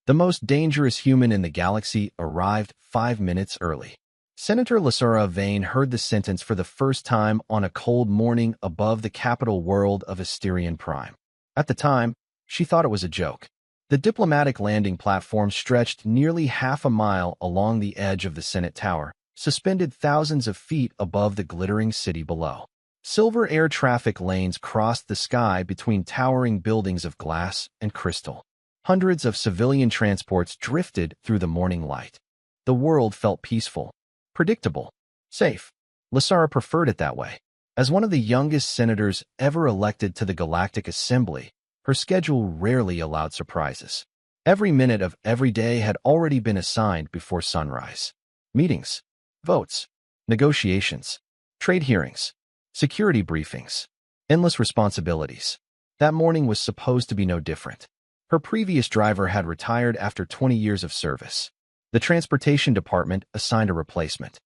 The most dangerous human in the galaxy arrived 5 minutes early. Senator Lasara Vane heard the sentence for the first time on a cold morning above the capital world of Asterion Prime. At the time, she thought it was a joke. The diplomatic landing platform stretched nearly half a mile along the edge of the Senate Tower, suspended thousands of feet above the glittering city below. Silver air traffic lanes crossed the sky between towering buildings of glass and crystal. Hundreds of civilian transports drifted through the morning light. The world felt peaceful, predictable, safe. Lasara preferred it that way. As one of the youngest senators ever elected to the Galactic Assembly, her schedule rarely allowed surprises. Every minute of every day had already been assigned before sunrise. Meetings, votes, negotiations, trade hearings, security briefings, endless responsibilities. That morning was supposed to be no different. Her previous driver had retired after 20 years of service. The transportation department assigned a replacement.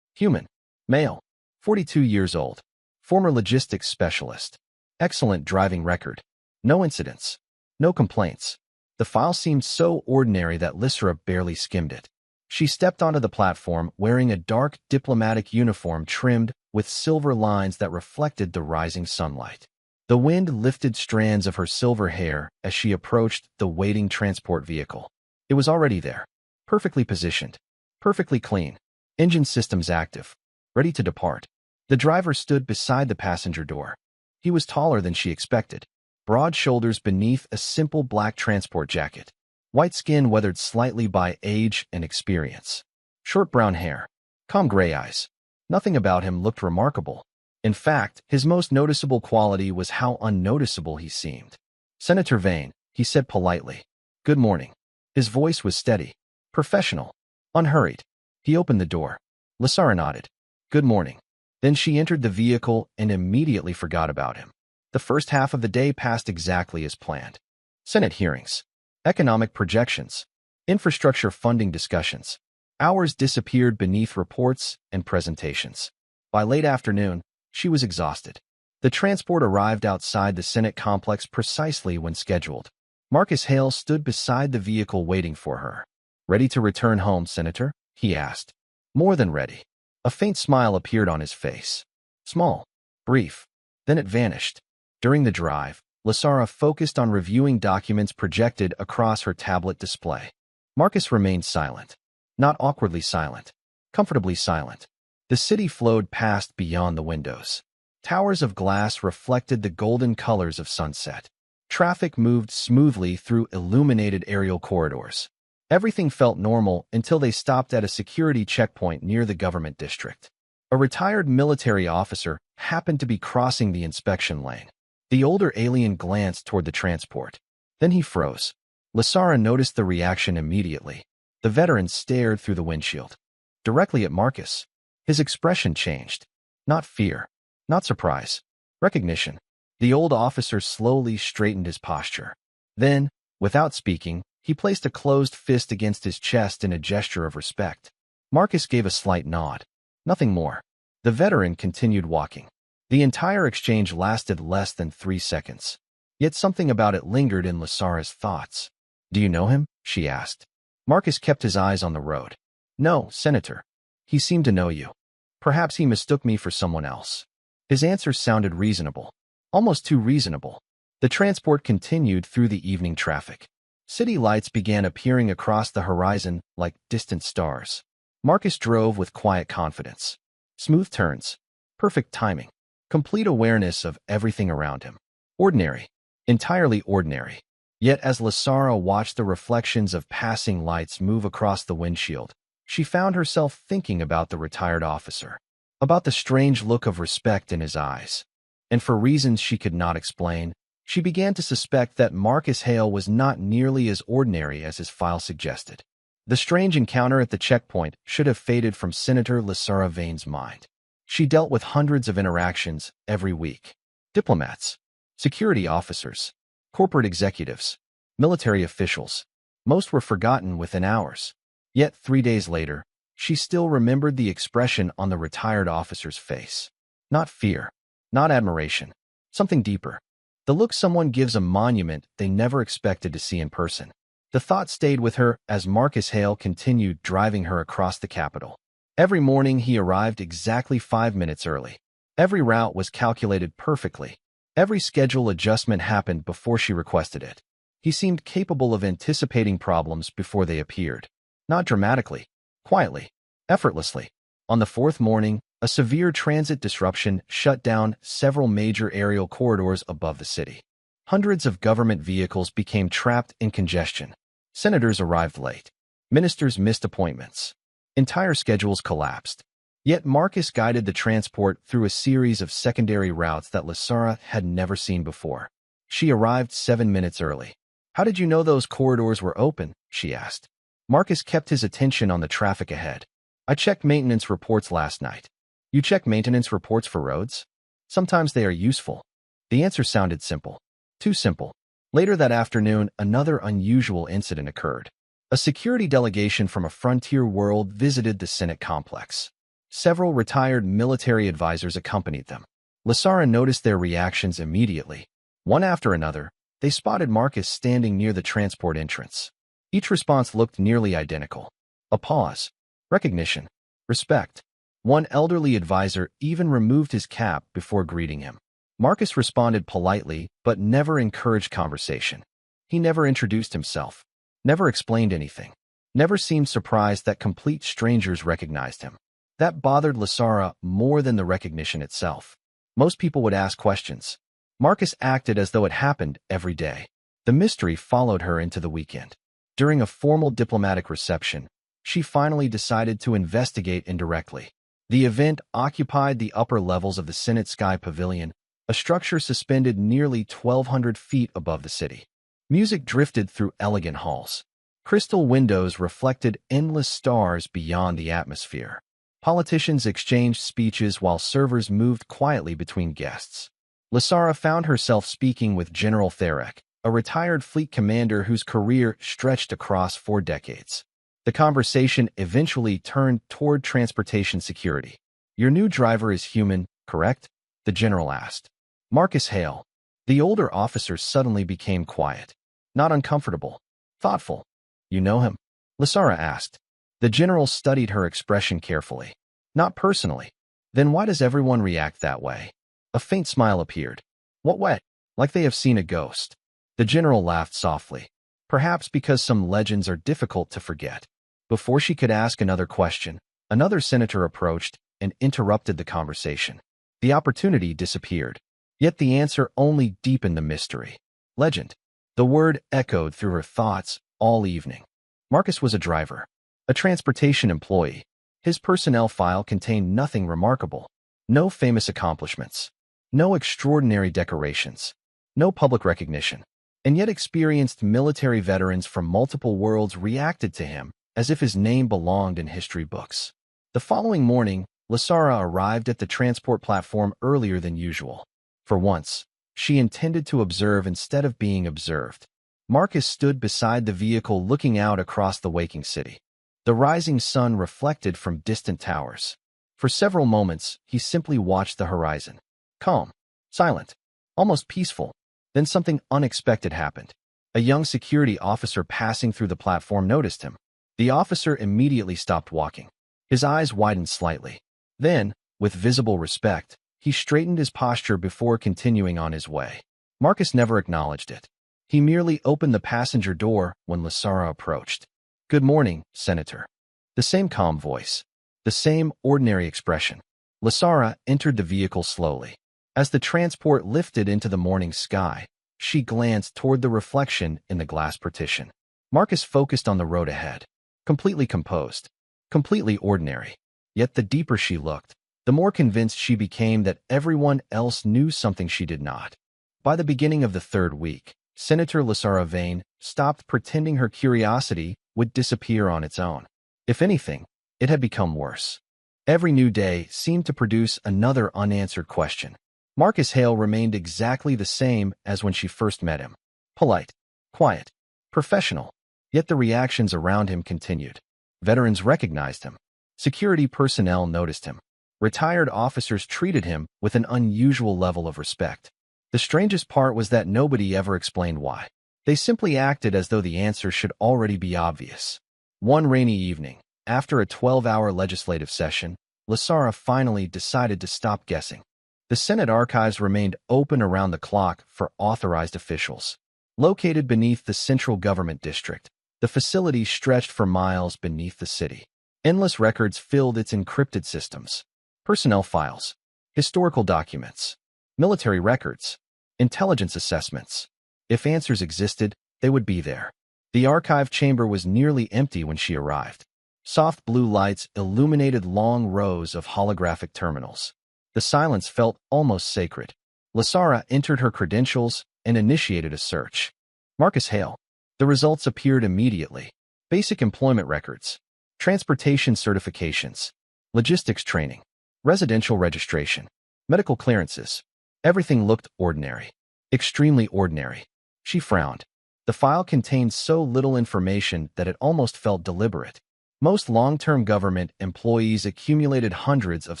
Human, male, 42 years old, former logistics specialist. Excellent driving record. No incidents. No complaints. The file seemed so ordinary that Lasara barely skimmed it. She stepped onto the platform wearing a dark diplomatic uniform trimmed with silver lines that reflected the rising sunlight. The wind lifted strands of her silver hair as she approached the waiting transport vehicle. It was already there, perfectly positioned, perfectly clean, engine systems active, ready to depart. The driver stood beside the passenger door. He was taller than she expected, broad shoulders beneath a simple black transport jacket, white skin weathered slightly by age and experience, short brown hair, calm gray eyes. Nothing about him looked remarkable. In fact, his most noticeable quality was how unnoticeable he seemed. Senator Vane, he said politely. Good morning. His voice was steady, professional, unhurried. He opened the door. Lasara nodded. Good morning. Then she entered the vehicle and immediately forgot about him. The first half of the day passed exactly as planned. Senate hearings, economic projections, infrastructure funding discussions. Hours disappeared beneath reports and presentations. By late afternoon, she was exhausted. The transport arrived outside the Senate complex precisely when scheduled. Marcus Hale stood beside the vehicle waiting for her. Ready to return home, Senator? He asked. More than ready. A faint smile appeared on his face. Small, brief. Then it vanished. During the drive, Lasara focused on reviewing documents projected across her tablet display. Marcus remained silent. Not awkwardly silent. Comfortably silent. The city flowed past beyond the windows. Towers of glass reflected the golden colors of sunset. Traffic moved smoothly through illuminated aerial corridors. Everything felt normal until they stopped at a security checkpoint near the government district. A retired military officer happened to be crossing the inspection lane. The older alien glanced toward the transport. Then he froze. Lasara noticed the reaction immediately. The veteran stared through the windshield. Directly at Marcus. His expression changed. Not fear. Not surprise. Recognition. The old officer slowly straightened his posture. Then, without speaking, he placed a closed fist against his chest in a gesture of respect. Marcus gave a slight nod. Nothing more. The veteran continued walking. The entire exchange lasted less than 3 seconds. Yet something about it lingered in Lasara's thoughts. Do you know him? She asked. Marcus kept his eyes on the road. No, Senator. He seemed to know you. Perhaps he mistook me for someone else. His answer sounded reasonable. Almost too reasonable. The transport continued through the evening traffic. City lights began appearing across the horizon like distant stars. Marcus drove with quiet confidence. Smooth turns. Perfect timing. Complete awareness of everything around him. Ordinary. Entirely ordinary. Yet as Lasara watched the reflections of passing lights move across the windshield, she found herself thinking about the retired officer, about the strange look of respect in his eyes. And for reasons she could not explain, she began to suspect that Marcus Hale was not nearly as ordinary as his file suggested. The strange encounter at the checkpoint should have faded from Senator Lasara Vane's mind. She dealt with hundreds of interactions every week. Diplomats, security officers, corporate executives, military officials. Most were forgotten within hours. Yet 3 days later, she still remembered the expression on the retired officer's face. Not fear, not admiration, something deeper. The look someone gives a monument they never expected to see in person. The thought stayed with her as Marcus Hale continued driving her across the capital. Every morning he arrived exactly 5 minutes early. Every route was calculated perfectly. Every schedule adjustment happened before she requested it. He seemed capable of anticipating problems before they appeared. Not dramatically, quietly, effortlessly. On the fourth morning, a severe transit disruption shut down several major aerial corridors above the city. Hundreds of government vehicles became trapped in congestion. Senators arrived late. Ministers missed appointments. Entire schedules collapsed. Yet Marcus guided the transport through a series of secondary routes that Lasara had never seen before. She arrived 7 minutes early. "How did you know those corridors were open?" she asked. Marcus kept his attention on the traffic ahead. "I checked maintenance reports last night." "You check maintenance reports for roads?" "Sometimes they are useful." The answer sounded simple. Too simple. Later that afternoon, another unusual incident occurred. A security delegation from a frontier world visited the Senate complex. Several retired military advisors accompanied them. Lasara noticed their reactions immediately. One after another, they spotted Marcus standing near the transport entrance. Each response looked nearly identical. A pause. Recognition. Respect. One elderly advisor even removed his cap before greeting him. Marcus responded politely, but never encouraged conversation. He never introduced himself. Never explained anything. Never seemed surprised that complete strangers recognized him. That bothered Lasara more than the recognition itself. Most people would ask questions. Marcus acted as though it happened every day. The mystery followed her into the weekend. During a formal diplomatic reception, she finally decided to investigate indirectly. The event occupied the upper levels of the Senate Sky Pavilion, a structure suspended nearly 1,200 feet above the city. Music drifted through elegant halls. Crystal windows reflected endless stars beyond the atmosphere. Politicians exchanged speeches while servers moved quietly between guests. Lasara found herself speaking with General Tharek, a retired fleet commander whose career stretched across 4 decades. The conversation eventually turned toward transportation security. "Your new driver is human, correct?" the general asked. "Marcus Hale." The older officer suddenly became quiet. Not uncomfortable. Thoughtful. "You know him?" Lasara asked. The general studied her expression carefully. "Not personally." "Then why does everyone react that way?" A faint smile appeared. "What way?" "Like they have seen a ghost." The general laughed softly. "Perhaps because some legends are difficult to forget." Before she could ask another question, another senator approached and interrupted the conversation. The opportunity disappeared. Yet the answer only deepened the mystery. Legend. The word echoed through her thoughts all evening. Marcus was a driver, a transportation employee. His personnel file contained nothing remarkable. No famous accomplishments. No extraordinary decorations. No public recognition. And yet experienced military veterans from multiple worlds reacted to him as if his name belonged in history books. The following morning, Lasara arrived at the transport platform earlier than usual. For once, she intended to observe instead of being observed. Marcus stood beside the vehicle looking out across the waking city. The rising sun reflected from distant towers. For several moments, he simply watched the horizon. Calm, silent, almost peaceful. Then something unexpected happened. A young security officer passing through the platform noticed him. The officer immediately stopped walking. His eyes widened slightly. Then, with visible respect, he straightened his posture before continuing on his way. Marcus never acknowledged it. He merely opened the passenger door when Lasara approached. "Good morning, Senator." The same calm voice. The same ordinary expression. Lasara entered the vehicle slowly. As the transport lifted into the morning sky, she glanced toward the reflection in the glass partition. Marcus focused on the road ahead. Completely composed. Completely ordinary. Yet the deeper she looked, the more convinced she became that everyone else knew something she did not. By the beginning of the 3rd week, Senator Lasara Vane stopped pretending her curiosity would disappear on its own. If anything, it had become worse. Every new day seemed to produce another unanswered question. Marcus Hale remained exactly the same as when she first met him. Polite, quiet, professional. Yet the reactions around him continued. Veterans recognized him. Security personnel noticed him. Retired officers treated him with an unusual level of respect. The strangest part was that nobody ever explained why. They simply acted as though the answer should already be obvious. One rainy evening, after a 12-hour legislative session, Lasara finally decided to stop guessing. The Senate archives remained open around the clock for authorized officials. Located beneath the central government district, the facility stretched for miles beneath the city. Endless records filled its encrypted systems. Personnel files, historical documents, military records, intelligence assessments. If answers existed, they would be there. The archive chamber was nearly empty when she arrived. Soft blue lights illuminated long rows of holographic terminals. The silence felt almost sacred. Lasara entered her credentials and initiated a search. Marcus Hale. The results appeared immediately. Basic employment records, transportation certifications, logistics training, residential registration, medical clearances. Everything looked ordinary. Extremely ordinary. She frowned. The file contained so little information that it almost felt deliberate. Most long-term government employees accumulated hundreds of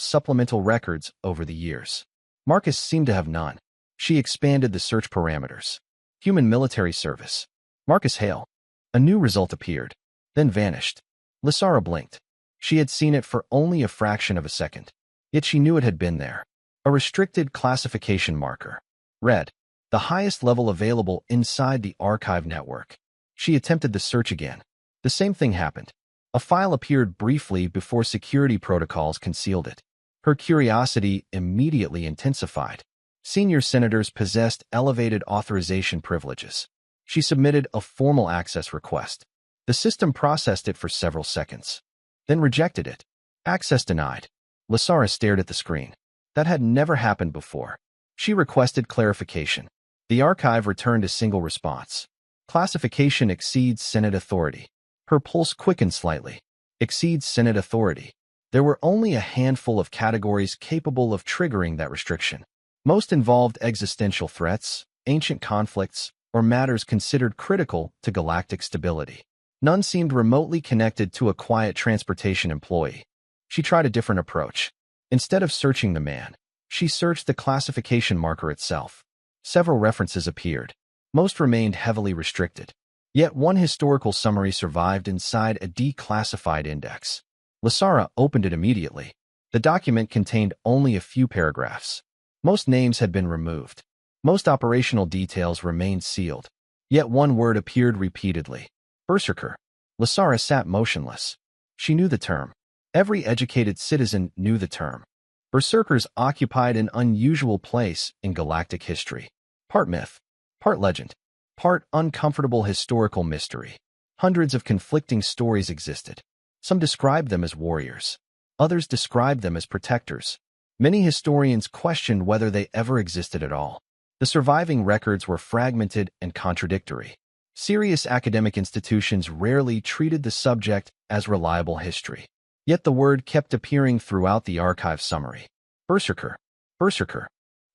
supplemental records over the years. Marcus seemed to have none. She expanded the search parameters. Human military service. Marcus Hale. A new result appeared, then vanished. Lasara blinked. She had seen it for only a fraction of a second. Yet she knew it had been there. A restricted classification marker. Red. The highest level available inside the archive network. She attempted the search again. The same thing happened. A file appeared briefly before security protocols concealed it. Her curiosity immediately intensified. Senior senators possessed elevated authorization privileges. She submitted a formal access request. The system processed it for several seconds, then rejected it. Access denied. Lasara stared at the screen. That had never happened before. She requested clarification. The archive returned a single response. Classification exceeds Senate authority. Her pulse quickened slightly. Exceeds Senate authority. There were only a handful of categories capable of triggering that restriction. Most involved existential threats, ancient conflicts, or matters considered critical to galactic stability. None seemed remotely connected to a quiet transportation employee. She tried a different approach. Instead of searching the man, she searched the classification marker itself. Several references appeared. Most remained heavily restricted. Yet one historical summary survived inside a declassified index. Lasara opened it immediately. The document contained only a few paragraphs. Most names had been removed. Most operational details remained sealed. Yet one word appeared repeatedly. Berserker. Lasara sat motionless. She knew the term. Every educated citizen knew the term. Berserkers occupied an unusual place in galactic history. Part myth, part legend, part uncomfortable historical mystery. Hundreds of conflicting stories existed. Some described them as warriors. Others described them as protectors. Many historians questioned whether they ever existed at all. The surviving records were fragmented and contradictory. Serious academic institutions rarely treated the subject as reliable history. Yet the word kept appearing throughout the archive summary. Berserker, Berserker,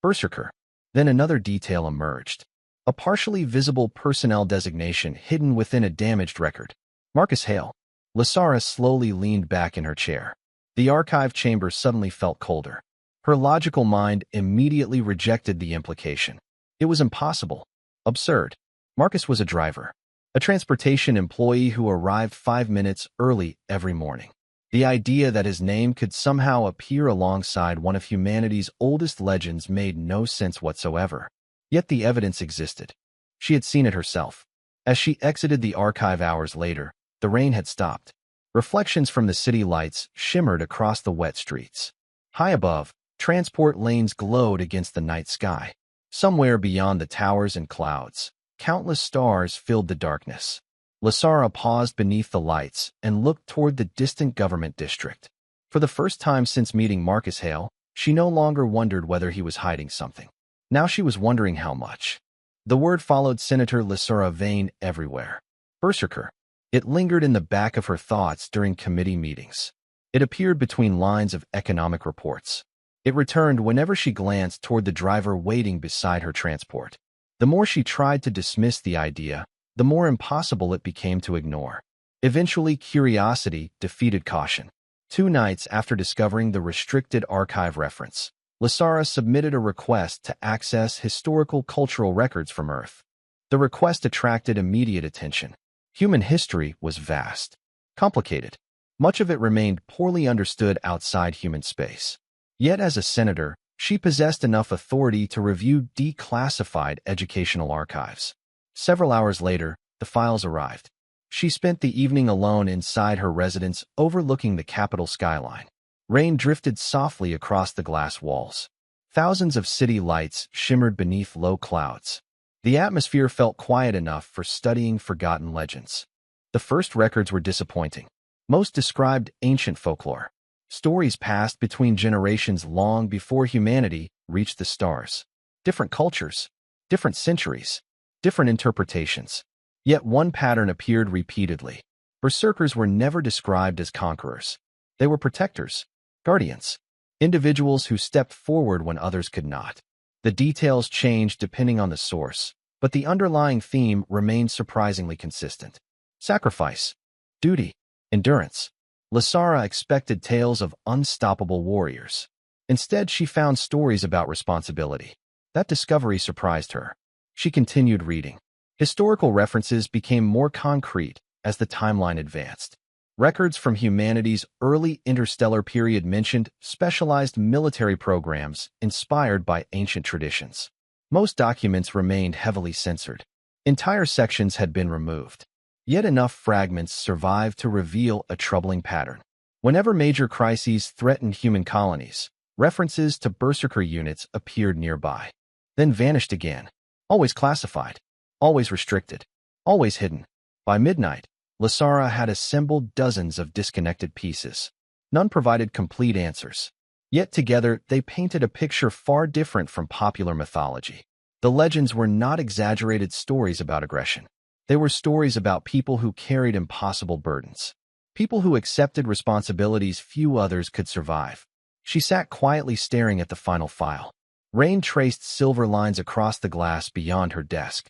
Berserker. Then another detail emerged. A partially visible personnel designation hidden within a damaged record. Marcus Hale. Lasara slowly leaned back in her chair. The archive chamber suddenly felt colder. Her logical mind immediately rejected the implication. It was impossible. Absurd. Marcus was a driver. A transportation employee who arrived 5 minutes early every morning. The idea that his name could somehow appear alongside one of humanity's oldest legends made no sense whatsoever. Yet the evidence existed. She had seen it herself. As she exited the archive hours later, the rain had stopped. Reflections from the city lights shimmered across the wet streets. High above, transport lanes glowed against the night sky. Somewhere beyond the towers and clouds, countless stars filled the darkness. Lasara paused beneath the lights and looked toward the distant government district. For the first time since meeting Marcus Hale, she no longer wondered whether he was hiding something. Now she was wondering how much. The word followed Senator Lasara Vane everywhere. Berserker. It lingered in the back of her thoughts during committee meetings. It appeared between lines of economic reports. It returned whenever she glanced toward the driver waiting beside her transport. The more she tried to dismiss the idea, the more impossible it became to ignore. Eventually, curiosity defeated caution. 2 nights after discovering the restricted archive reference, Lasara submitted a request to access historical cultural records from Earth. The request attracted immediate attention. Human history was vast, complicated. Much of it remained poorly understood outside human space. Yet as a senator, she possessed enough authority to review declassified educational archives. Several hours later, the files arrived. She spent the evening alone inside her residence overlooking the capital skyline. Rain drifted softly across the glass walls. Thousands of city lights shimmered beneath low clouds. The atmosphere felt quiet enough for studying forgotten legends. The first records were disappointing. Most described ancient folklore. Stories passed between generations long before humanity reached the stars. Different cultures, different centuries, different interpretations. Yet one pattern appeared repeatedly. Berserkers were never described as conquerors. They were protectors, guardians, individuals who stepped forward when others could not. The details changed depending on the source, but the underlying theme remained surprisingly consistent. Sacrifice, duty, endurance. Lasara expected tales of unstoppable warriors. Instead, she found stories about responsibility. That discovery surprised her. She continued reading. Historical references became more concrete as the timeline advanced. Records from humanity's early interstellar period mentioned specialized military programs inspired by ancient traditions. Most documents remained heavily censored. Entire sections had been removed. Yet enough fragments survived to reveal a troubling pattern. Whenever major crises threatened human colonies, references to Berserker units appeared nearby, then vanished again. Always classified, always restricted, always hidden. By midnight, Lasara had assembled dozens of disconnected pieces. None provided complete answers. Yet together, they painted a picture far different from popular mythology. The legends were not exaggerated stories about aggression. They were stories about people who carried impossible burdens. People who accepted responsibilities few others could survive. She sat quietly staring at the final file. Rain traced silver lines across the glass beyond her desk.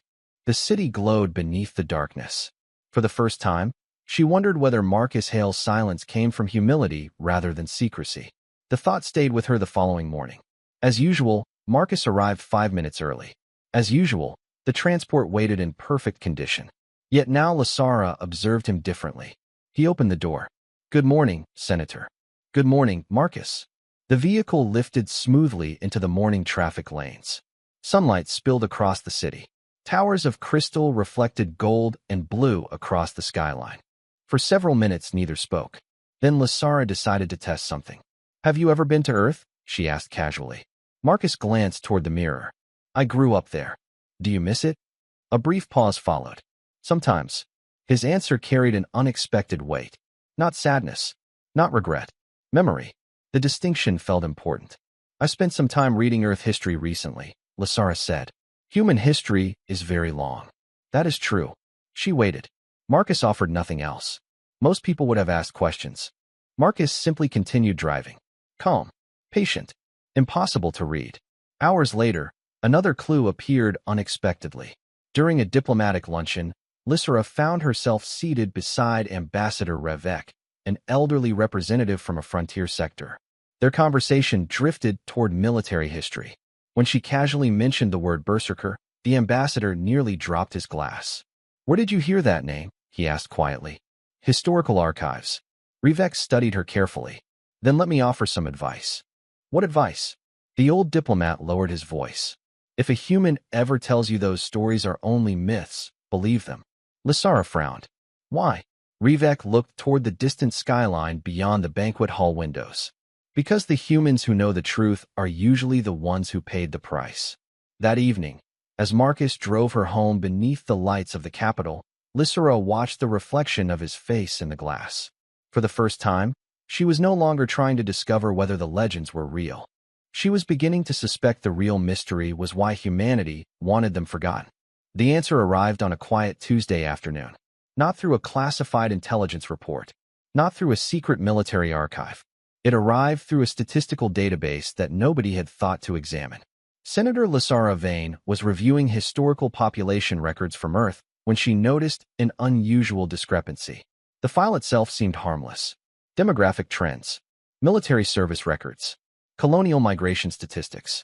The city glowed beneath the darkness. For the first time, she wondered whether Marcus Hale's silence came from humility rather than secrecy. The thought stayed with her the following morning. As usual, Marcus arrived 5 minutes early. As usual, the transport waited in perfect condition. Yet now Lasara observed him differently. He opened the door. "Good morning, Senator." "Good morning, Marcus." The vehicle lifted smoothly into the morning traffic lanes. Sunlight spilled across the city. Towers of crystal reflected gold and blue across the skyline. For several minutes, neither spoke. Then Lasara decided to test something. "Have you ever been to Earth?" she asked casually. Marcus glanced toward the mirror. "I grew up there. Do you miss it?" A brief pause followed. "Sometimes." His answer carried an unexpected weight. Not sadness, not regret. Memory. The distinction felt important. "I spent some time reading Earth history recently," Lasara said. "Human history is very long." "That is true." She waited. Marcus offered nothing else. Most people would have asked questions. Marcus simply continued driving. Calm, patient, impossible to read. Hours later, another clue appeared unexpectedly. During a diplomatic luncheon, Lasara found herself seated beside Ambassador Revek, an elderly representative from a frontier sector. Their conversation drifted toward military history. When she casually mentioned the word Berserker, the ambassador nearly dropped his glass. "Where did you hear that name?" he asked quietly. "Historical archives." Revek studied her carefully. "Then let me offer some advice." "What advice?" The old diplomat lowered his voice. "If a human ever tells you those stories are only myths, believe them." Lasara frowned. "Why?" Revek looked toward the distant skyline beyond the banquet hall windows. "Because the humans who know the truth are usually the ones who paid the price." That evening, as Marcus drove her home beneath the lights of the capital, Lasara watched the reflection of his face in the glass. For the first time, she was no longer trying to discover whether the legends were real. She was beginning to suspect the real mystery was why humanity wanted them forgotten. The answer arrived on a quiet Tuesday afternoon. Not through a classified intelligence report. Not through a secret military archive. It arrived through a statistical database that nobody had thought to examine. Senator Lasara Vane was reviewing historical population records from Earth when she noticed an unusual discrepancy. The file itself seemed harmless. Demographic trends, military service records, colonial migration statistics.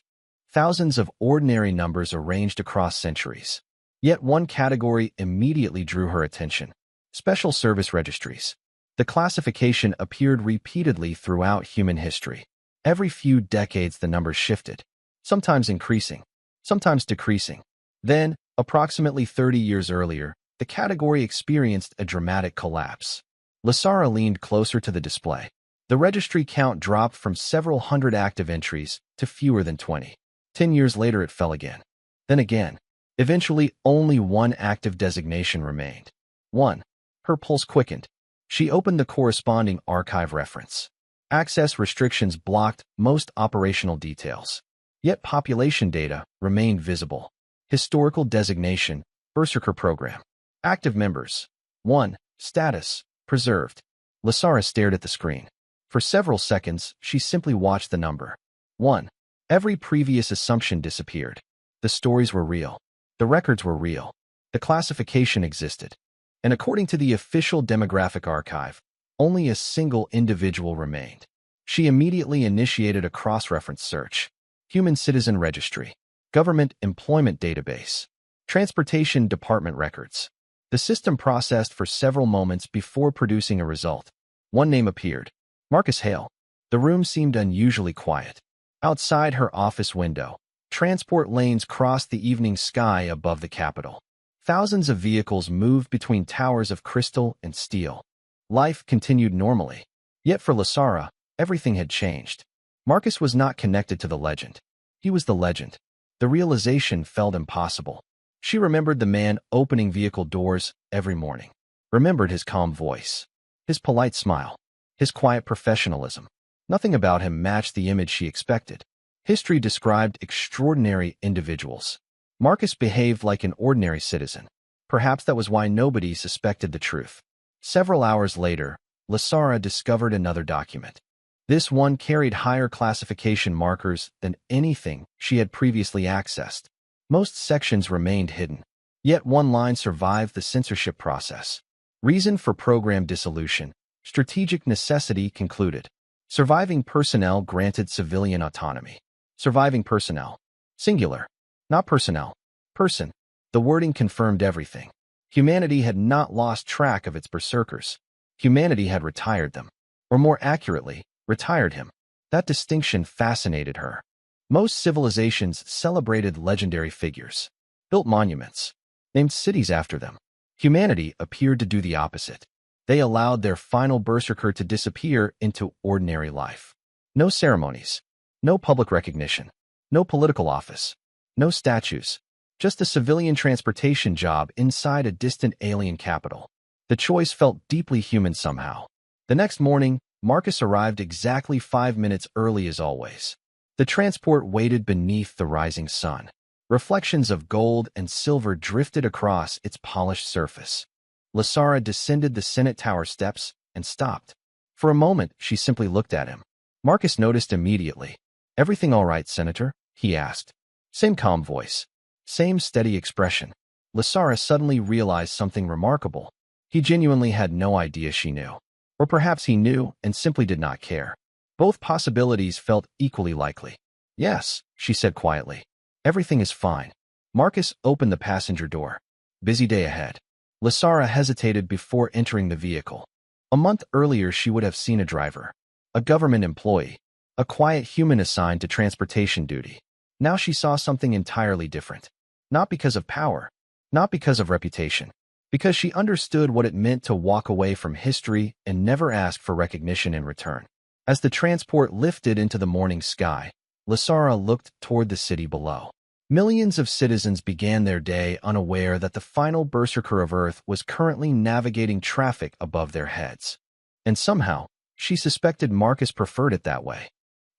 Thousands of ordinary numbers arranged across centuries. Yet one category immediately drew her attention: special service registries. The classification appeared repeatedly throughout human history. Every few decades the numbers shifted, sometimes increasing, sometimes decreasing. Then, approximately 30 years earlier, the category experienced a dramatic collapse. Lasara leaned closer to the display. The registry count dropped from several hundred active entries to fewer than 20. 10 years later it fell again. Then again. Eventually, only one active designation remained. 1. Her pulse quickened. She opened the corresponding archive reference. Access restrictions blocked most operational details. Yet population data remained visible. Historical designation, Berserker program. Active members. 1. Status, preserved. Lasara stared at the screen. For several seconds, she simply watched the number. 1. Every previous assumption disappeared. The stories were real. The records were real. The classification existed. And according to the official demographic archive, only a single individual remained. She immediately initiated a cross-reference search. Human Citizen Registry. Government Employment Database. Transportation Department records. The system processed for several moments before producing a result. One name appeared: Marcus Hale. The room seemed unusually quiet. Outside her office window, transport lanes crossed the evening sky above the capital. Thousands of vehicles moved between towers of crystal and steel. Life continued normally. Yet for Lasara, everything had changed. Marcus was not connected to the legend. He was the legend. The realization felt impossible. She remembered the man opening vehicle doors every morning. Remembered his calm voice. His polite smile. His quiet professionalism. Nothing about him matched the image she expected. History described extraordinary individuals. Marcus behaved like an ordinary citizen. Perhaps that was why nobody suspected the truth. Several hours later, Lasara discovered another document. This one carried higher classification markers than anything she had previously accessed. Most sections remained hidden. Yet one line survived the censorship process. Reason for program dissolution. Strategic necessity concluded. Surviving personnel granted civilian autonomy. Surviving personnel. Singular. Not personnel. Person. The wording confirmed everything. Humanity had not lost track of its berserkers. Humanity had retired them. Or more accurately, retired him. That distinction fascinated her. Most civilizations celebrated legendary figures. Built monuments. Named cities after them. Humanity appeared to do the opposite. They allowed their final berserker to disappear into ordinary life. No ceremonies. No public recognition. No political office. No statues. Just a civilian transportation job inside a distant alien capital. The choice felt deeply human somehow. The next morning, Marcus arrived exactly 5 minutes early as always. The transport waited beneath the rising sun. Reflections of gold and silver drifted across its polished surface. Lasara descended the Senate Tower steps and stopped. For a moment, she simply looked at him. Marcus noticed immediately. "Everything all right, Senator?" he asked. Same calm voice. Same steady expression. Lasara suddenly realized something remarkable. He genuinely had no idea she knew. Or perhaps he knew and simply did not care. Both possibilities felt equally likely. "Yes," she said quietly. "Everything is fine." Marcus opened the passenger door. Busy day ahead. Lasara hesitated before entering the vehicle. A month earlier she would have seen a driver. A government employee. A quiet human assigned to transportation duty. Now she saw something entirely different. Not because of power. Not because of reputation. Because she understood what it meant to walk away from history and never ask for recognition in return. As the transport lifted into the morning sky, Lasara looked toward the city below. Millions of citizens began their day unaware that the final berserker of Earth was currently navigating traffic above their heads. And somehow, she suspected Marcus preferred it that way.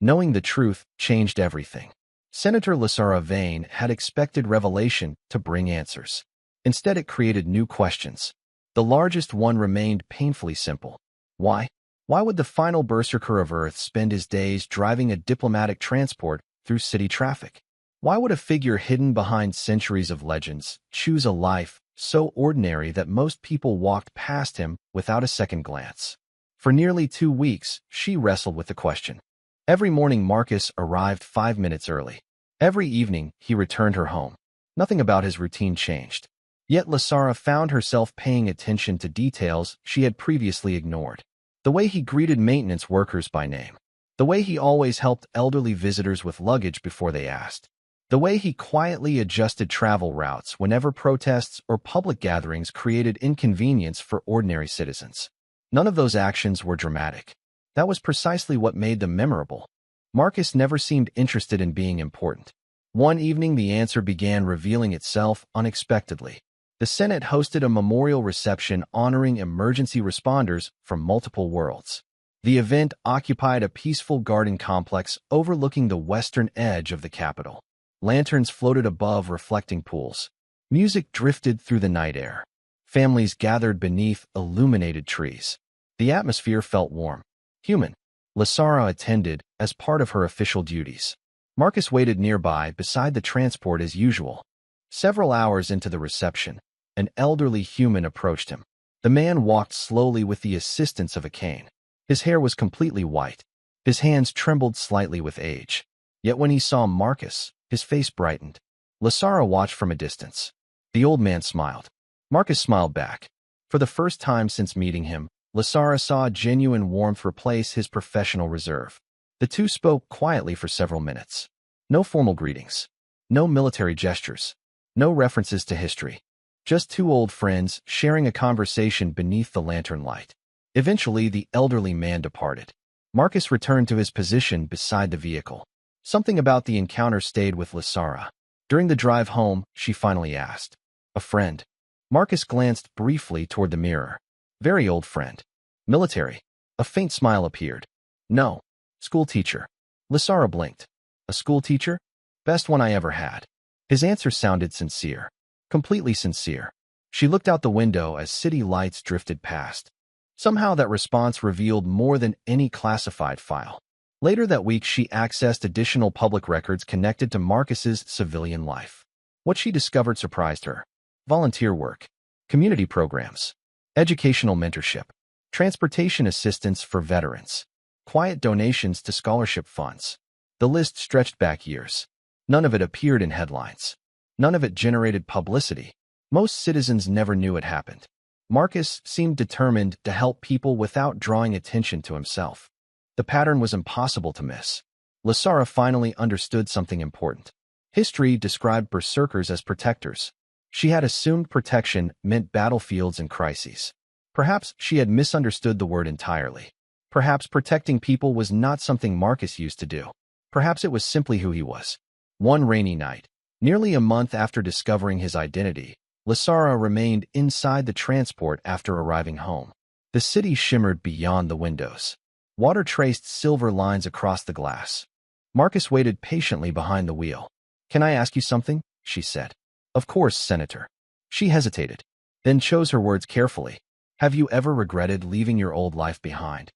Knowing the truth changed everything. Senator Lasara Vane had expected revelation to bring answers. Instead, it created new questions. The largest one remained painfully simple. Why? Why would the final berserker of Earth spend his days driving a diplomatic transport through city traffic? Why would a figure hidden behind centuries of legends choose a life so ordinary that most people walked past him without a second glance? For nearly 2 weeks, she wrestled with the question. Every morning Marcus arrived 5 minutes early. Every evening he returned her home. Nothing about his routine changed. Yet Lasara found herself paying attention to details she had previously ignored. The way he greeted maintenance workers by name. The way he always helped elderly visitors with luggage before they asked. The way he quietly adjusted travel routes whenever protests or public gatherings created inconvenience for ordinary citizens. None of those actions were dramatic. That was precisely what made them memorable. Marcus never seemed interested in being important. One evening, the answer began revealing itself unexpectedly. The Senate hosted a memorial reception honoring emergency responders from multiple worlds. The event occupied a peaceful garden complex overlooking the western edge of the Capitol. Lanterns floated above reflecting pools. Music drifted through the night air. Families gathered beneath illuminated trees. The atmosphere felt warm, human. Lasara attended as part of her official duties. Marcus waited nearby beside the transport as usual. Several hours into the reception, an elderly human approached him. The man walked slowly with the assistance of a cane. His hair was completely white. His hands trembled slightly with age. Yet when he saw Marcus, his face brightened. Lasara watched from a distance. The old man smiled. Marcus smiled back. For the first time since meeting him, Lasara saw genuine warmth replace his professional reserve. The two spoke quietly for several minutes. No formal greetings. No military gestures. No references to history. Just two old friends sharing a conversation beneath the lantern light. Eventually, the elderly man departed. Marcus returned to his position beside the vehicle. Something about the encounter stayed with Lasara. During the drive home, she finally asked, "A friend?" Marcus glanced briefly toward the mirror. "Very old friend." "Military?" A faint smile appeared. "No. School teacher." Lasara blinked. "A school teacher? Best one I ever had." His answer sounded sincere. Completely sincere. She looked out the window as city lights drifted past. Somehow that response revealed more than any classified file. Later that week, she accessed additional public records connected to Marcus's civilian life. What she discovered surprised her. Volunteer work, community programs, educational mentorship, transportation assistance for veterans, quiet donations to scholarship funds. The list stretched back years. None of it appeared in headlines. None of it generated publicity. Most citizens never knew it happened. Marcus seemed determined to help people without drawing attention to himself. The pattern was impossible to miss. Lasara finally understood something important. History described berserkers as protectors. She had assumed protection meant battlefields and crises. Perhaps she had misunderstood the word entirely. Perhaps protecting people was not something Marcus used to do. Perhaps it was simply who he was. One rainy night, nearly a month after discovering his identity, Lasara remained inside the transport after arriving home. The city shimmered beyond the windows. Water traced silver lines across the glass. Marcus waited patiently behind the wheel. "Can I ask you something?" she said. "Of course, Senator." She hesitated, then chose her words carefully. "Have you ever regretted leaving your old life behind?"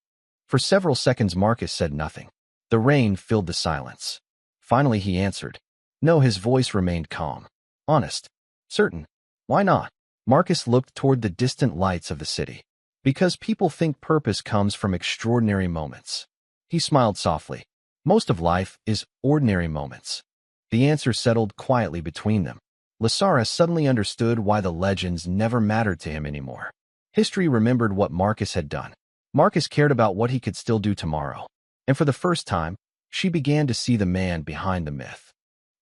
For several seconds, Marcus said nothing. The rain filled the silence. Finally, he answered. No, his voice remained calm. Honest. Certain. Why not? Marcus looked toward the distant lights of the city. Because people think purpose comes from extraordinary moments. He smiled softly. Most of life is ordinary moments. The answer settled quietly between them. Lasara suddenly understood why the legends never mattered to him anymore. History remembered what Marcus had done. Marcus cared about what he could still do tomorrow. And for the first time, she began to see the man behind the myth.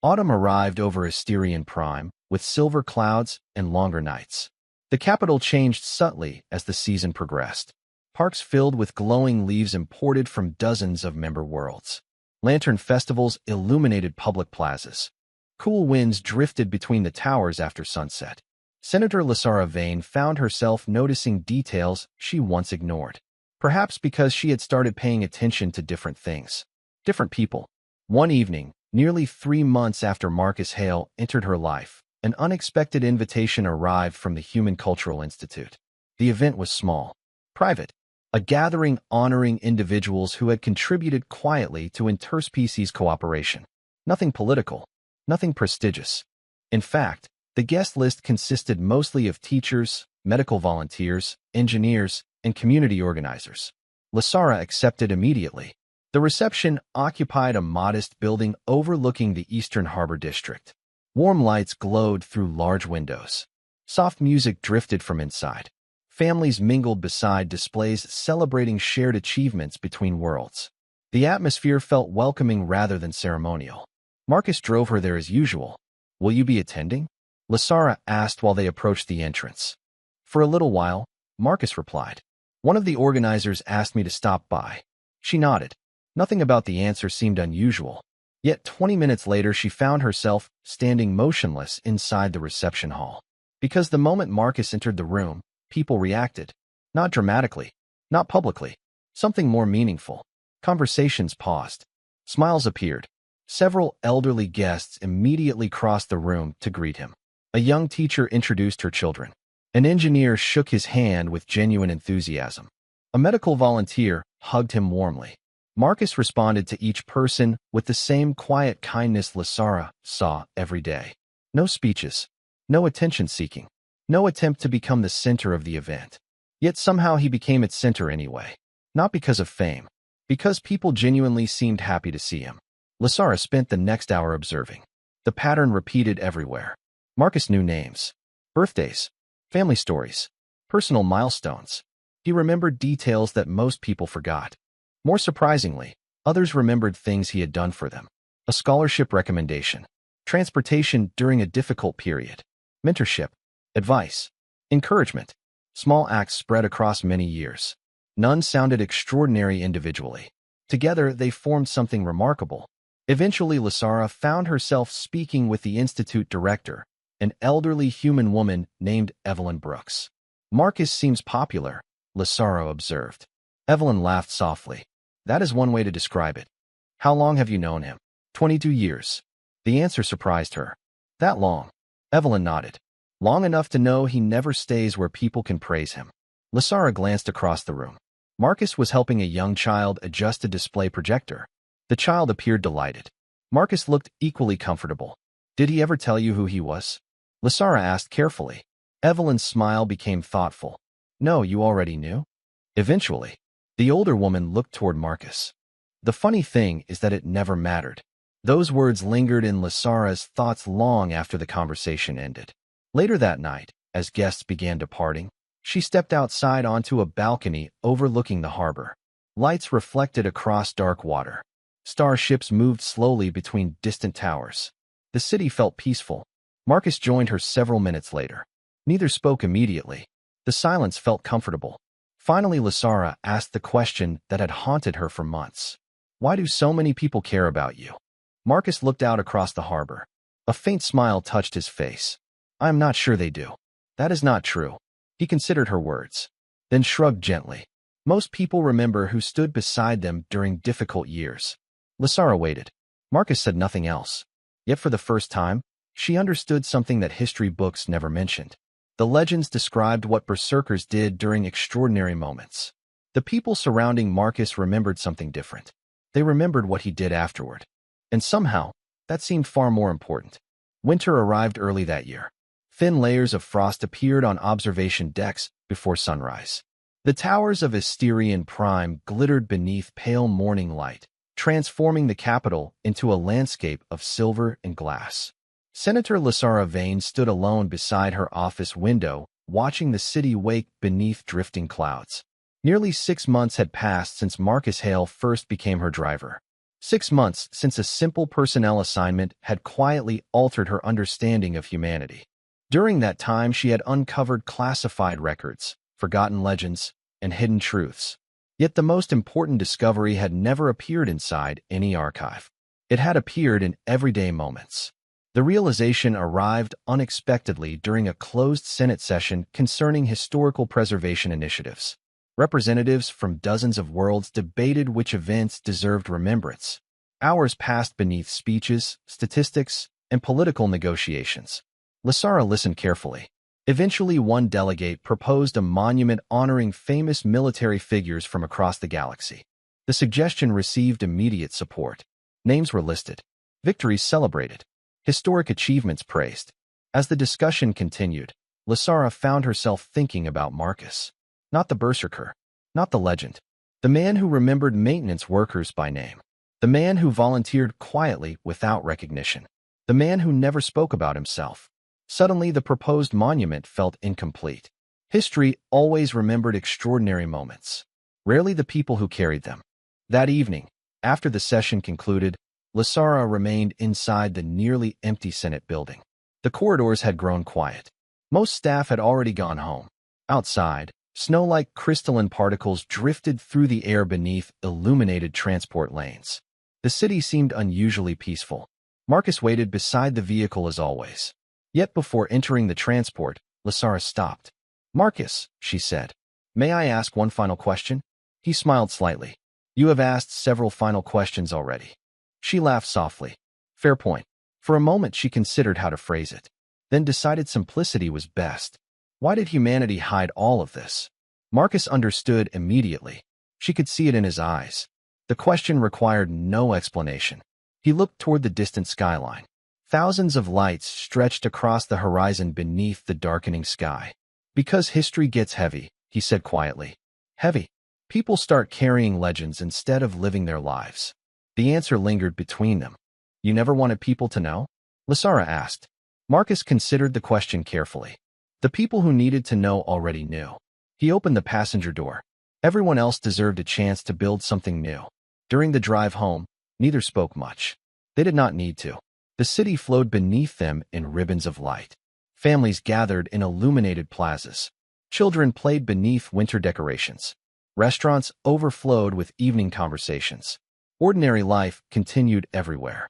Autumn arrived over Asterian Prime, with silver clouds and longer nights. The capital changed subtly as the season progressed. Parks filled with glowing leaves imported from dozens of member worlds. Lantern festivals illuminated public plazas. Cool winds drifted between the towers after sunset. Senator Lasara Vane found herself noticing details she once ignored. Perhaps because she had started paying attention to different things. Different people. One evening, nearly 3 months after Marcus Hale entered her life, an unexpected invitation arrived from the Human Cultural Institute. The event was small, private, a gathering honoring individuals who had contributed quietly to interspecies cooperation. Nothing political, nothing prestigious. In fact, the guest list consisted mostly of teachers, medical volunteers, engineers, and community organizers. Lasara accepted immediately. The reception occupied a modest building overlooking the Eastern Harbor District. Warm lights glowed through large windows. Soft music drifted from inside. Families mingled beside displays celebrating shared achievements between worlds. The atmosphere felt welcoming rather than ceremonial. Marcus drove her there as usual. "Will you be attending?" Lasara asked while they approached the entrance. "For a little while," Marcus replied. "One of the organizers asked me to stop by." She nodded. Nothing about the answer seemed unusual. Yet 20 minutes later she found herself standing motionless inside the reception hall. Because the moment Marcus entered the room, people reacted. Not dramatically, not publicly. Something more meaningful. Conversations paused. Smiles appeared. Several elderly guests immediately crossed the room to greet him. A young teacher introduced her children. An engineer shook his hand with genuine enthusiasm. A medical volunteer hugged him warmly. Marcus responded to each person with the same quiet kindness Lasara saw every day. No speeches, no attention-seeking, no attempt to become the center of the event. Yet somehow he became its center anyway. Not because of fame, because people genuinely seemed happy to see him. Lasara spent the next hour observing. The pattern repeated everywhere. Marcus knew names, birthdays, family stories, personal milestones. He remembered details that most people forgot. More surprisingly, others remembered things he had done for them. A scholarship recommendation, transportation during a difficult period, mentorship, advice, encouragement. Small acts spread across many years. None sounded extraordinary individually. Together, they formed something remarkable. Eventually, Lasara found herself speaking with the institute director, an elderly human woman named Evelyn Brooks. "Marcus seems popular," Lasara observed. Evelyn laughed softly. "That is one way to describe it. How long have you known him?" 22 years. The answer surprised her. "That long?" Evelyn nodded. "Long enough to know he never stays where people can praise him." Lasara glanced across the room. Marcus was helping a young child adjust a display projector. The child appeared delighted. Marcus looked equally comfortable. "Did he ever tell you who he was?" Lasara asked carefully. Evelyn's smile became thoughtful. "No, you already knew?" "Eventually." The older woman looked toward Marcus. "The funny thing is that it never mattered." Those words lingered in Lasara's thoughts long after the conversation ended. Later that night, as guests began departing, she stepped outside onto a balcony overlooking the harbor. Lights reflected across dark water. Starships moved slowly between distant towers. The city felt peaceful. Marcus joined her several minutes later. Neither spoke immediately. The silence felt comfortable. Finally, Lasara asked the question that had haunted her for months. "Why do so many people care about you?" Marcus looked out across the harbor. A faint smile touched his face. "I am not sure they do." "That is not true." He considered her words, then shrugged gently. "Most people remember who stood beside them during difficult years." Lasara waited. Marcus said nothing else. Yet for the first time, she understood something that history books never mentioned. The legends described what berserkers did during extraordinary moments. The people surrounding Marcus remembered something different. They remembered what he did afterward. And somehow, that seemed far more important. Winter arrived early that year. Thin layers of frost appeared on observation decks before sunrise. The towers of Asterian Prime glittered beneath pale morning light, transforming the capital into a landscape of silver and glass. Senator Lasara Vane stood alone beside her office window, watching the city wake beneath drifting clouds. Nearly 6 months had passed since Marcus Hale first became her driver. 6 months since a simple personnel assignment had quietly altered her understanding of humanity. During that time, she had uncovered classified records, forgotten legends, and hidden truths. Yet the most important discovery had never appeared inside any archive. It had appeared in everyday moments. The realization arrived unexpectedly during a closed Senate session concerning historical preservation initiatives. Representatives from dozens of worlds debated which events deserved remembrance. Hours passed beneath speeches, statistics, and political negotiations. Lasara listened carefully. Eventually, one delegate proposed a monument honoring famous military figures from across the galaxy. The suggestion received immediate support. Names were listed. Victories celebrated. Historic achievements praised. As the discussion continued, Lasara found herself thinking about Marcus. Not the Berserker. Not the legend. The man who remembered maintenance workers by name. The man who volunteered quietly without recognition. The the man who never spoke about himself. Suddenly, the proposed monument felt incomplete. History always remembered extraordinary moments, rarely the people who carried them. That evening, after the session concluded, Lasara remained inside the nearly empty Senate building. The corridors had grown quiet. Most staff had already gone home. Outside, snow-like crystalline particles drifted through the air beneath illuminated transport lanes. The city seemed unusually peaceful. Marcus waited beside the vehicle as always. Yet before entering the transport, Lasara stopped. "Marcus," she said, "may I ask one final question?" He smiled slightly. "You have asked several final questions already." She laughed softly. "Fair point." For a moment she considered how to phrase it, then decided simplicity was best. Why did humanity hide all of this? Marcus understood immediately. She could see it in his eyes. The question required no explanation. He looked toward the distant skyline. Thousands of lights stretched across the horizon beneath the darkening sky. "Because history gets heavy," he said quietly. "Heavy. People start carrying legends instead of living their lives." The answer lingered between them. "You never wanted people to know?" Lasara asked. Marcus considered the question carefully. The people who needed to know already knew. He opened the passenger door. Everyone else deserved a chance to build something new. During the drive home, neither spoke much. They did not need to. The city flowed beneath them in ribbons of light. Families gathered in illuminated plazas. Children played beneath winter decorations. Restaurants overflowed with evening conversations. Ordinary life continued everywhere.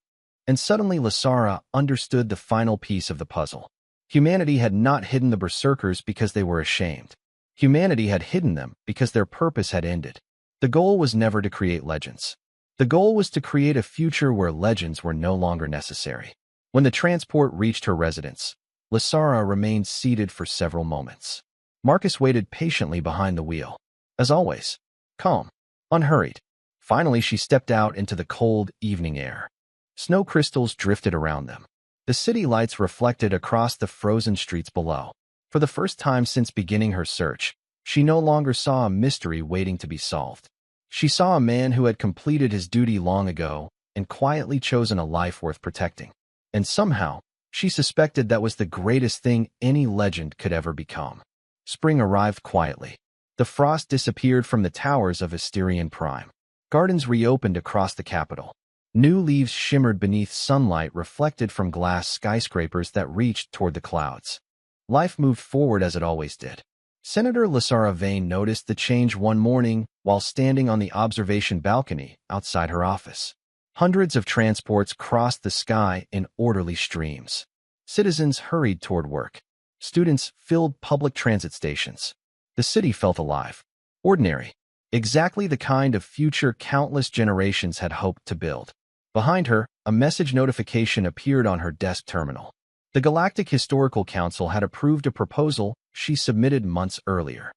And suddenly Lasara understood the final piece of the puzzle. Humanity had not hidden the Berserkers because they were ashamed. Humanity had hidden them because their purpose had ended. The goal was never to create legends. The goal was to create a future where legends were no longer necessary. When the transport reached her residence, Lasara remained seated for several moments. Marcus waited patiently behind the wheel. As always, calm, unhurried. Finally, she stepped out into the cold evening air. Snow crystals drifted around them. The city lights reflected across the frozen streets below. For the first time since beginning her search, she no longer saw a mystery waiting to be solved. She saw a man who had completed his duty long ago and quietly chosen a life worth protecting. And somehow, she suspected that was the greatest thing any legend could ever become. Spring arrived quietly. The frost disappeared from the towers of Asterian Prime. Gardens reopened across the capital. New leaves shimmered beneath sunlight reflected from glass skyscrapers that reached toward the clouds. Life moved forward as it always did. Senator Lasara Vane noticed the change one morning while standing on the observation balcony outside her office. Hundreds of transports crossed the sky in orderly streams. Citizens hurried toward work. Students filled public transit stations. The city felt alive. Ordinary. Exactly the kind of future countless generations had hoped to build. Behind her, a message notification appeared on her desk terminal. The Galactic Historical Council had approved a proposal she submitted months earlier.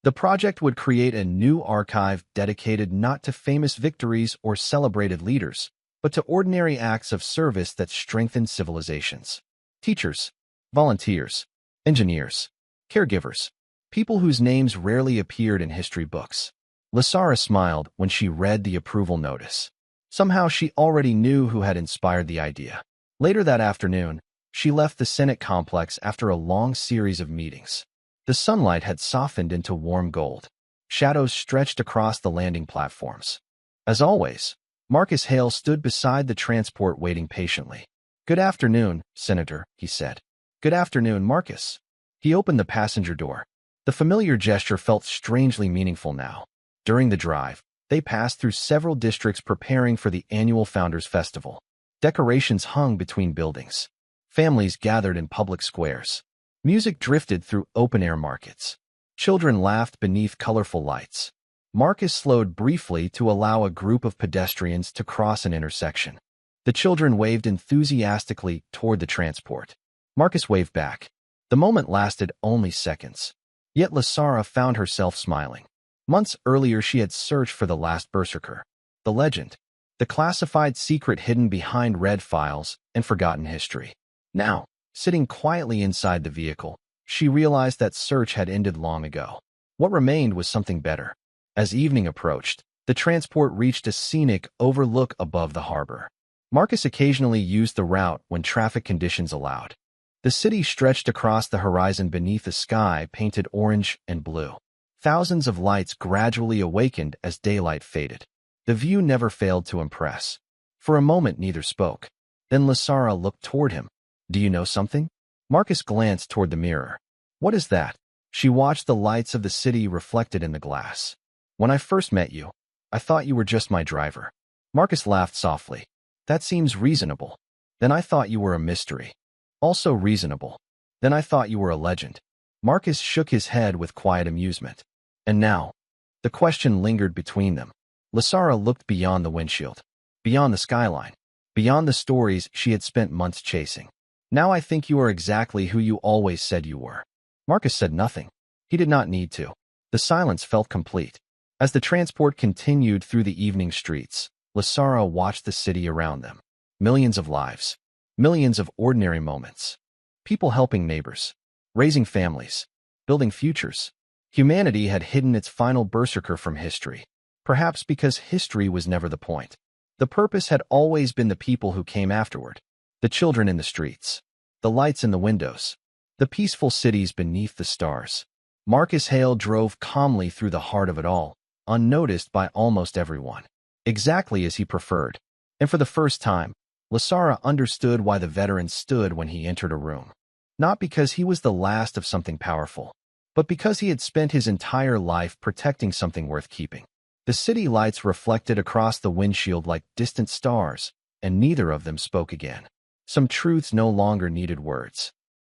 The project would create a new archive dedicated not to famous victories or celebrated leaders, but to ordinary acts of service that strengthened civilizations. Teachers, volunteers, engineers, caregivers, people whose names rarely appeared in history books. Lasara smiled when she read the approval notice. Somehow she already knew who had inspired the idea. Later that afternoon, she left the Senate complex after a long series of meetings. The sunlight had softened into warm gold. Shadows stretched across the landing platforms. As always, Marcus Hale stood beside the transport waiting patiently. "Good afternoon, Senator," he said. "Good afternoon, Marcus." He opened the passenger door. The familiar gesture felt strangely meaningful now. During the drive, they passed through several districts preparing for the annual Founders Festival. Decorations hung between buildings. Families gathered in public squares. Music drifted through open-air markets. Children laughed beneath colorful lights. Marcus slowed briefly to allow a group of pedestrians to cross an intersection. The children waved enthusiastically toward the transport. Marcus waved back. The moment lasted only seconds. Yet Lasara found herself smiling. Months earlier she had searched for the last Berserker. The legend. The classified secret hidden behind red files and forgotten history. Now, sitting quietly inside the vehicle, she realized that search had ended long ago. What remained was something better. As evening approached, the transport reached a scenic overlook above the harbor. Marcus occasionally used the route when traffic conditions allowed. The city stretched across the horizon beneath a sky painted orange and blue. Thousands of lights gradually awakened as daylight faded. The view never failed to impress. For a moment neither spoke. Then Lasara looked toward him. "Do you know something?" Marcus glanced toward the mirror. "What is that?" She watched the lights of the city reflected in the glass. "When I first met you, I thought you were just my driver." Marcus laughed softly. "That seems reasonable. Then I thought you were a mystery. Also reasonable. Then I thought you were a legend." Marcus shook his head with quiet amusement. "And now?" The question lingered between them. Lasara looked beyond the windshield, beyond the skyline, beyond the stories she had spent months chasing. "Now I think you are exactly who you always said you were." Marcus said nothing. He did not need to. The silence felt complete. As the transport continued through the evening streets, Lasara watched the city around them. Millions of lives. Millions of ordinary moments. People helping neighbors. Raising families. Building futures. Humanity had hidden its final Berserker from history. Perhaps because history was never the point. The purpose had always been the people who came afterward. The children in the streets. The lights in the windows. The peaceful cities beneath the stars. Marcus Hale drove calmly through the heart of it all, unnoticed by almost everyone. Exactly as he preferred. And for the first time, Lasara understood why the veteran stood when he entered a room. Not because he was the last of something powerful, but because he had spent his entire life protecting something worth keeping. The city lights reflected across the windshield like distant stars, and neither of them spoke again. Some truths no longer needed words.